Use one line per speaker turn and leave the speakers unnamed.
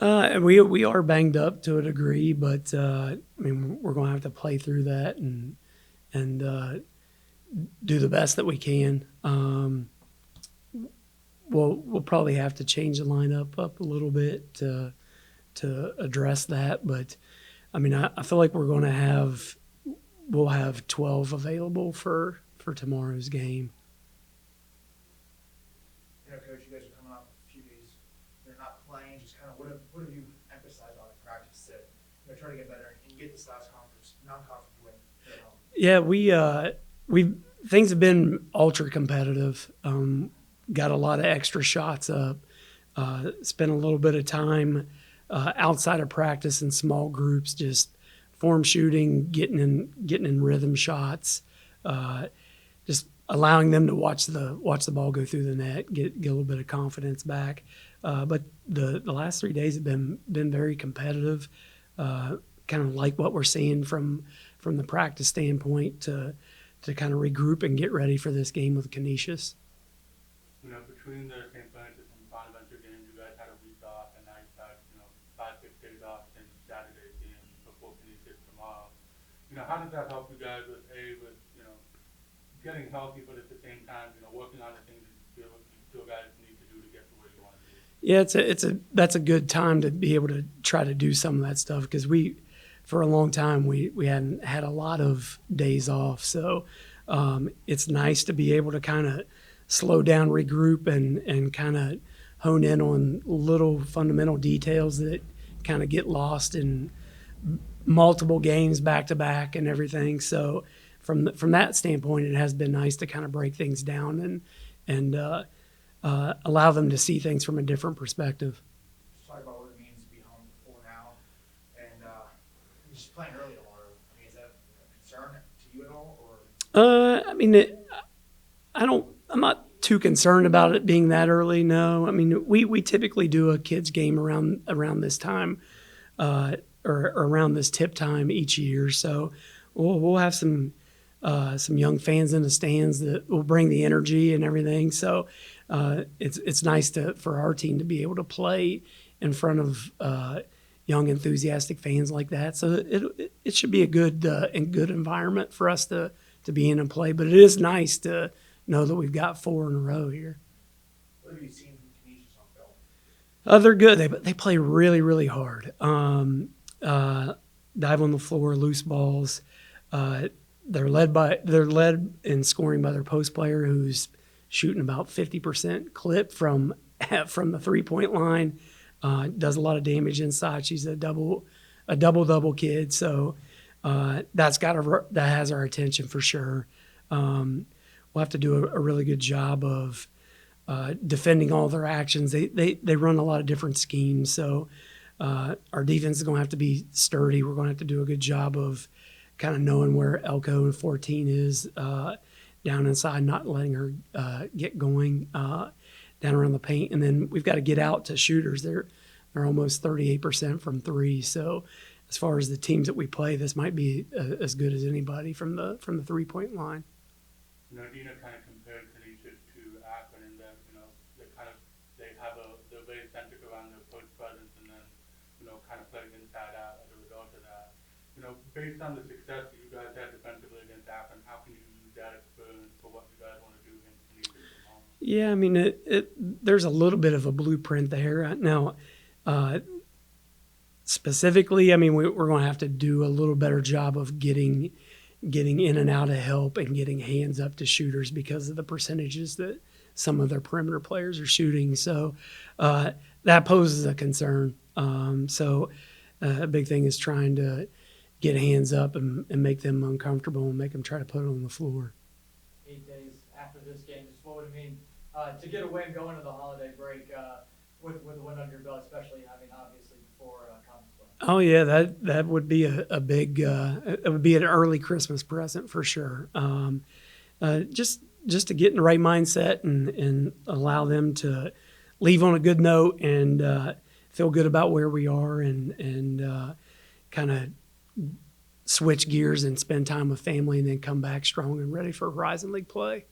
We are banged up to a degree, but I mean we're going to have to play through that and do the best that we can. We'll probably have to change the lineup up a little bit to address that, but I mean I feel like we'll have 12 available for tomorrow's game.
Coach, you guys are coming off a few days. You're not playing. Just kind of what have you emphasized on in practice to try to get better and get this last non-conference win at home?
Yeah, we things have been ultra competitive. Got a lot of extra shots up. Spent a little bit of time outside of practice in small groups, just form shooting, getting in rhythm shots, just allowing them to watch the ball go through the net, get a little bit of confidence back. But the last 3 days have been very competitive. Kind of like what we're seeing from the practice standpoint to kind of regroup and get ready for this game with Canisius.
Between the St. Francis and Bonaventure games, you guys had a week off, and now you've had 5-6 days off since Saturday's game before Canisius tomorrow. How does that help you guys with getting healthy, but at the same time, working on the things that you feel guys need to do to get to where you want to be?
Yeah, that's a good time to be able to try to do some of that stuff because for a long time we hadn't had a lot of days off, so it's nice to be able to kind of slow down, regroup, and kind of hone in on little fundamental details that kind of get lost in multiple games back to back and everything. So from that standpoint, it has been nice to kind of break things down and allow them to see things from a different perspective.
Just talk about what it means to be home before now, and you're just playing early tomorrow. I mean, is that a concern to you at all, or?
I mean, I'm not too concerned about it being that early. No, I mean we typically do a kids game around this time, or around this tip time each year. So we'll have some young fans in the stands that will bring the energy and everything. So it's nice for our team to be able to play in front of young enthusiastic fans like that. So it should be a good environment for us to be in and play. But it is nice to know that we've got 4 in a row here.
What have you seen from Canisius on film?
They're good. They play really, really hard. Dive on the floor, loose balls. They're led in scoring by their post player, who's shooting about 50% clip from the 3-point line. Does a lot of damage inside. She's a double kid, so that has our attention for sure. We'll have to do a really good job of defending all their actions. They run a lot of different schemes, so our defense is going to have to be sturdy. We're going to have to do a good job of kind of knowing where Elko and 14 is down inside, not letting her get going down around the paint. And then we've got to get out to shooters. They're almost 38% from 3. So as far as the teams that we play, this might be as good as anybody from the 3-point line.
Dina kind of compared Canisius to Akron in that, they have they're very centric around their post presence and then, kind of playing inside out as a result of that. Based on the success that you guys had defensively against Akron, how can you use that experience for what you guys want to do against Canisius at home?
Yeah, I mean, there's a little bit of a blueprint there. Now, specifically, I mean, we're going to have to do a little better job of getting in and out of help and getting hands up to shooters because of the percentages that some of their perimeter players are shooting. So that poses a concern. So a big thing is trying to get hands up and make them uncomfortable and make them try to put it on the floor.
8 days after this game, just what would it mean to get a win going into the holiday break with a win under your belt, especially, obviously before conference play?
Oh yeah, that would be a big. It would be an early Christmas present for sure. Just to get in the right mindset and allow them to leave on a good note and feel good about where we are and kind of switch gears and spend time with family and then come back strong and ready for Horizon League play.